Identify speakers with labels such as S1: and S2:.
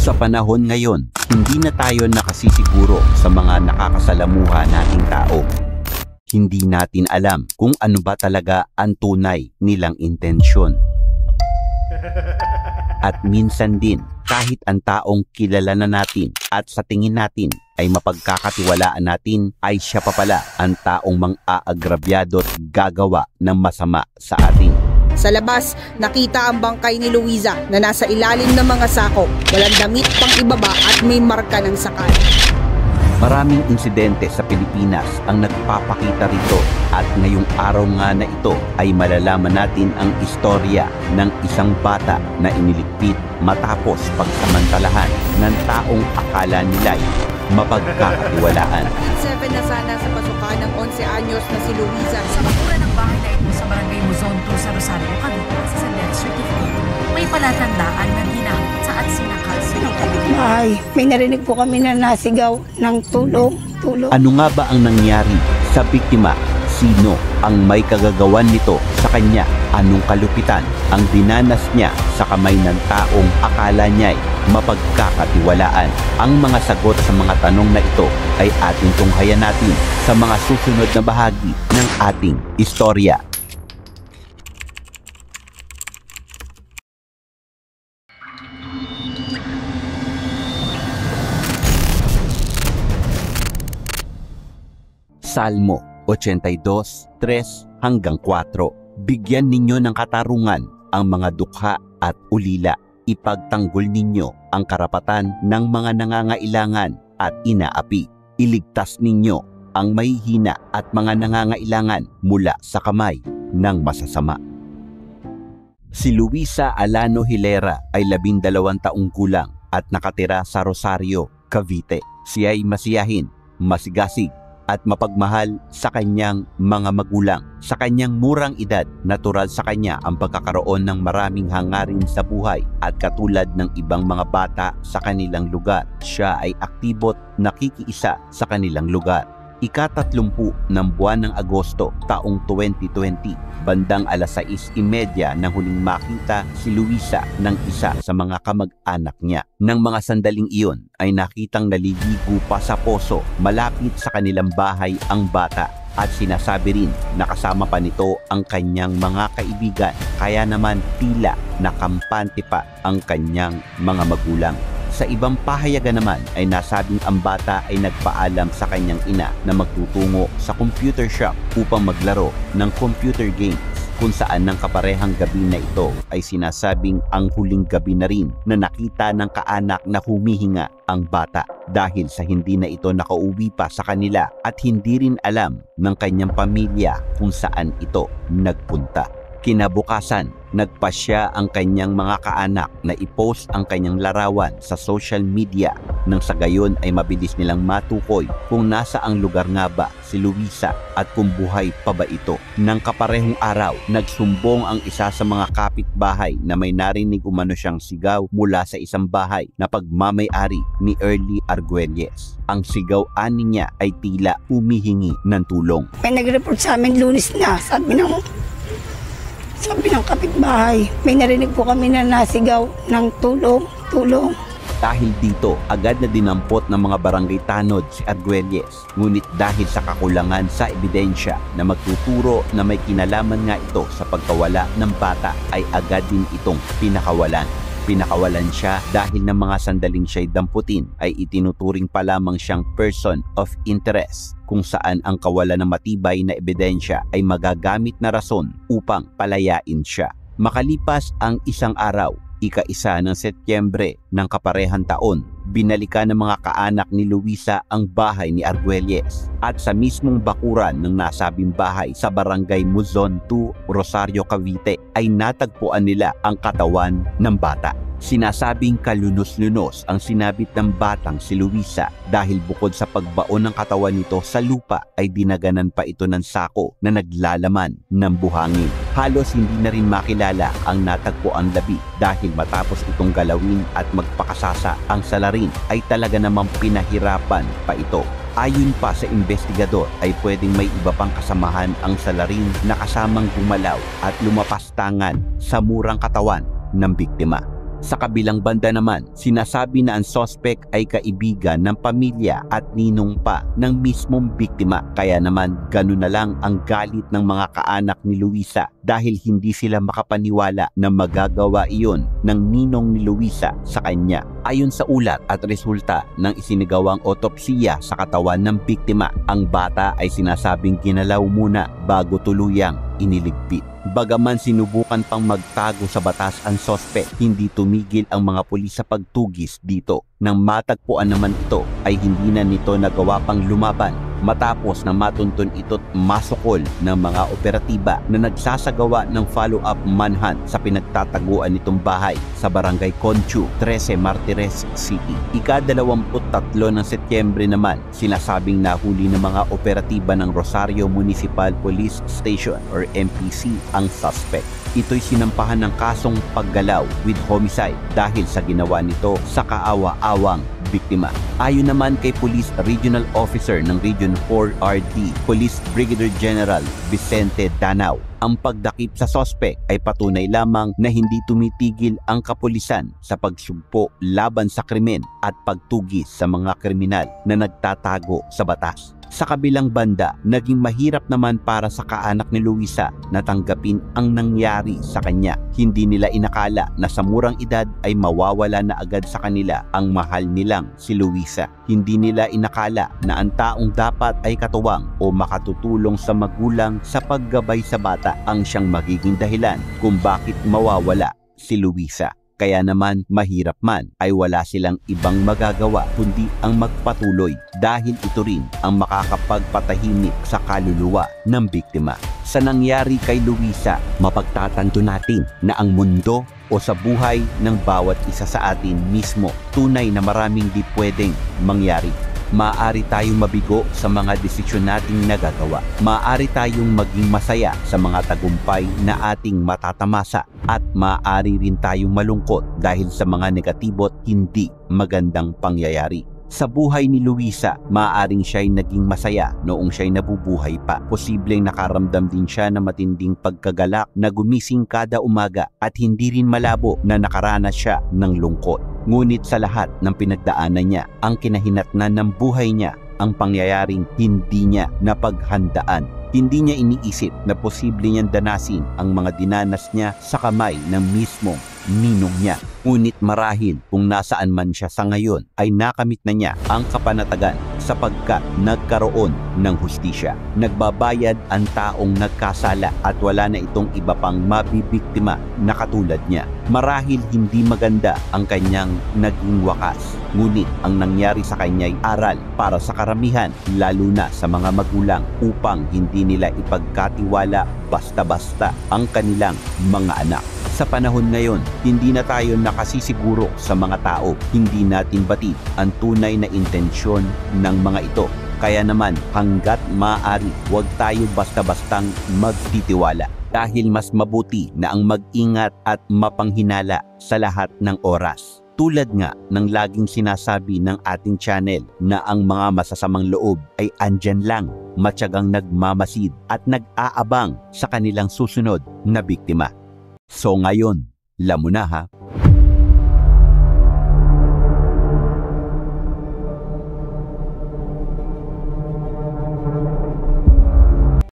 S1: Sa panahon ngayon, hindi na tayo nakasisiguro sa mga nakakasalamuha nating tao. Hindi natin alam kung ano ba talaga ang tunay nilang intensyon. At minsan din, kahit ang taong kilala na natin at sa tingin natin ay mapagkakatiwalaan natin, ay siya pa pala ang taong mang-aagrabyado at gagawa ng masama sa atin.
S2: Sa labas, nakita ang bangkay ni Luisa na nasa ilalim ng mga sako, walang damit pang ibaba at may marka ng sakal.
S1: Maraming insidente sa Pilipinas ang nagpapakita rito at ngayong araw nga na ito ay malalaman natin ang istorya ng isang bata na iniligpit matapos pagsamantalahan ng taong akala nila'y mapagkakatiwalaan.
S2: 7 na sana sa pasukan ng 11 anyos na si Luisa.
S3: Sa bakura ng bahay na ito sa Barangay Luzon 2 sa Rosario, Cavite, sa death certificate, may palatandaan na ginahit at sinakal sila.
S4: Ay, may narinig po kami na nasigaw ng tulong.
S1: Ano nga ba ang nangyari sa biktima? Sino ang may kagagawan nito sa kanya? Anong kalupitan ang dinanas niya sa kamay ng taong akala niya'y mapagkakatiwalaan? Ang mga sagot sa mga tanong na ito ay ating tunghayan natin sa mga susunod na bahagi ng ating istorya. Salmo 82:3 hanggang 4. Bigyan ninyo ng katarungan ang mga dukha at ulila. Ipagtanggol ninyo ang karapatan ng mga nangangailangan at inaapi. Iligtas ninyo ang mahihina at mga nangangailangan mula sa kamay ng masasama. Si Luisa Alano Hilera ay 12 taong gulang at nakatira sa Rosario, Cavite. Siya ay masiyahin, masigasig, at mapagmahal sa kanyang mga magulang. Sa kanyang murang edad, natural sa kanya ang pagkakaroon ng maraming hangarin sa buhay at katulad ng ibang mga bata sa kanilang lugar, siya ay aktibo't nakikiisa sa kanilang lugar. Ika-30 ng buwan ng Agosto taong 2020, bandang 6:30 nang huling makita si Luisa ng isa sa mga kamag-anak niya. Nang mga sandaling iyon ay nakitang naliligo pa sa poso malapit sa kanilang bahay ang bata at sinasabi rin na kasama pa nito ang kanyang mga kaibigan, kaya naman tila nakampante pa ang kanyang mga magulang. Sa ibang pahayagan naman ay nasabing ang bata ay nagpaalam sa kanyang ina na magtutungo sa computer shop upang maglaro ng computer games, kung saan ng kaparehang gabi na ito ay sinasabing ang huling gabi na rin na nakita ng kaanak na humihinga ang bata dahil sa hindi na ito nakauwi pa sa kanila at hindi rin alam ng kanyang pamilya kung saan ito nagpunta. Kinabukasan, nagpasya ang kanyang mga kaanak na i-post ang kanyang larawan sa social media nang sa gayon ay mabilis nilang matukoy kung nasa ang lugar nga ba si Luisa at kung buhay pa ba ito. Nang kaparehong araw, nagsumbong ang isa sa mga kapitbahay na may narinig umano siyang sigaw mula sa isang bahay na pagmamay-ari ni Early Arguelles. Ang sigaw ani niya ay tila humihingi ng tulong.
S4: May nag-report sa amin Lunes na, sabi ng kapitbahay, may narinig po kami na nasigaw ng tulong.
S1: Dahil dito, agad na dinampot ng mga barangay tanod si Arguelles. Ngunit dahil sa kakulangan sa ebidensya na magtuturo na may kinalaman nga ito sa pagkawala ng bata, ay agad din itong pinakawalan. Pinakawalan siya dahil ng mga sandaling siya'y damputin ay itinuturing pa lamang siyang person of interest, kung saan ang kawalan ng matibay na ebidensya ay magagamit na rason upang palayain siya. Makalipas ang isang araw, ika-1 ng Setyembre ng kaparehang taon, binalikan ng mga kaanak ni Luisa ang bahay ni Arguelles at sa mismong bakuran ng nasabing bahay sa Barangay Luzon 2, Rosario, Cavite ay natagpuan nila ang katawan ng bata. Sinasabing kalunos-lunos ang sinabit ng batang si Luisa dahil bukod sa pagbaon ng katawan nito sa lupa ay dinaganan pa ito ng sako na naglalaman ng buhangin. Halos hindi na rin makilala ang natagpuang labi dahil matapos itong galawin at magpakasasa, ang salarin ay talaga namang pinahirapan pa ito. Ayon pa sa investigador ay pwedeng may iba pang kasamahan ang salarin na kasamang gumalaw at lumapastangan sa murang katawan ng biktima. Sa kabilang banda naman, sinasabi na ang suspect ay kaibigan ng pamilya at ninong pa ng mismong biktima. Kaya naman ganun na lang ang galit ng mga kaanak ni Luisa dahil hindi sila makapaniwala na magagawa iyon ng ninong ni Luisa sa kanya. Ayon sa ulat at resulta ng isinagawang otopsiya sa katawan ng biktima, ang bata ay sinasabing ginalaw muna bago tuluyang iniligpit. Bagaman sinubukan pang magtago sa batas ang sospek, hindi tumigil ang mga pulis sa pagtugis dito. Nang matagpuan naman ito ay hindi na nito nagawa pang lumaban matapos na matuntun ito't masukol ng mga operatiba na nagsasagawa ng follow-up manhunt sa pinagtataguan nitong bahay sa Barangay Conchu, 13 Martires City. Ika-23 ng Setyembre naman, sinasabing nahuli ng mga operatiba ng Rosario Municipal Police Station or MPC ang suspect. Ito'y sinampahan ng kasong paggalaw with homicide dahil sa ginawa nito sa kaawa-awang biktima. Ayon naman kay Police Regional Officer ng Region 4 RD, Police Brigadier General Vicente Danao, ang pagdakip sa sospek ay patunay lamang na hindi tumitigil ang kapulisan sa pagsugpo laban sa krimen at pagtugis sa mga kriminal na nagtatago sa batas. Sa kabilang banda, naging mahirap naman para sa kaanak ni Luisa na tanggapin ang nangyari sa kanya. Hindi nila inakala na sa murang edad ay mawawala na agad sa kanila ang mahal nilang si Luisa. Hindi nila inakala na ang taong dapat ay katuwang o makatutulong sa magulang sa paggabay sa bata ang siyang magiging dahilan kung bakit mawawala si Luisa. Kaya naman mahirap man ay wala silang ibang magagawa kundi ang magpatuloy dahil ito rin ang makakapagpatahimik sa kaluluwa ng biktima. Sa nangyari kay Luisa, mapagtatanto natin na ang mundo o sa buhay ng bawat isa sa atin mismo, tunay na maraming di pwedeng mangyari. Maaari tayong mabigo sa mga desisyon nating nagagawa. Maaari tayong maging masaya sa mga tagumpay na ating matatamasa at maaari rin tayong malungkot dahil sa mga negatibo at hindi magandang pangyayari. Sa buhay ni Luisa, maaaring siya'y naging masaya noong siya'y nabubuhay pa. Posibleng nakaramdam din siya ng matinding pagkagalak na gumising kada umaga at hindi rin malabo na nakaranas siya ng lungkot. Ngunit sa lahat ng pinagdaanan niya, ang kinahinatnan ng buhay niya, ang pangyayaring hindi niya napaghandaan. Hindi niya iniisip na posible niyang danasin ang mga dinanas niya sa kamay ng mismong ninong niya. Ngunit marahil kung nasaan man siya sa ngayon ay nakamit na niya ang kapanatagan sapagkat nagkaroon ng hustisya. Nagbabayad ang taong nagkasala at wala na itong iba pang mabibiktima na katulad niya. Marahil hindi maganda ang kanyang naging wakas, ngunit ang nangyari sa kanya ay aral para sa karamihan, lalo na sa mga magulang, upang hindi nila ipagkatiwala basta-basta ang kanilang mga anak. Sa panahon ngayon, hindi na tayo nakasisiguro sa mga tao. Hindi natin batid ang tunay na intensyon ng mga ito. Kaya naman, hanggat maaari, huwag tayo basta-bastang magtitiwala. Dahil mas mabuti na ang mag-ingat at mapanghinala sa lahat ng oras. Tulad nga ng laging sinasabi ng ating channel na ang mga masasamang loob ay andyan lang, matyagang nagmamasid at nag-aabang sa kanilang susunod na biktima. So ngayon, alam mo na ha.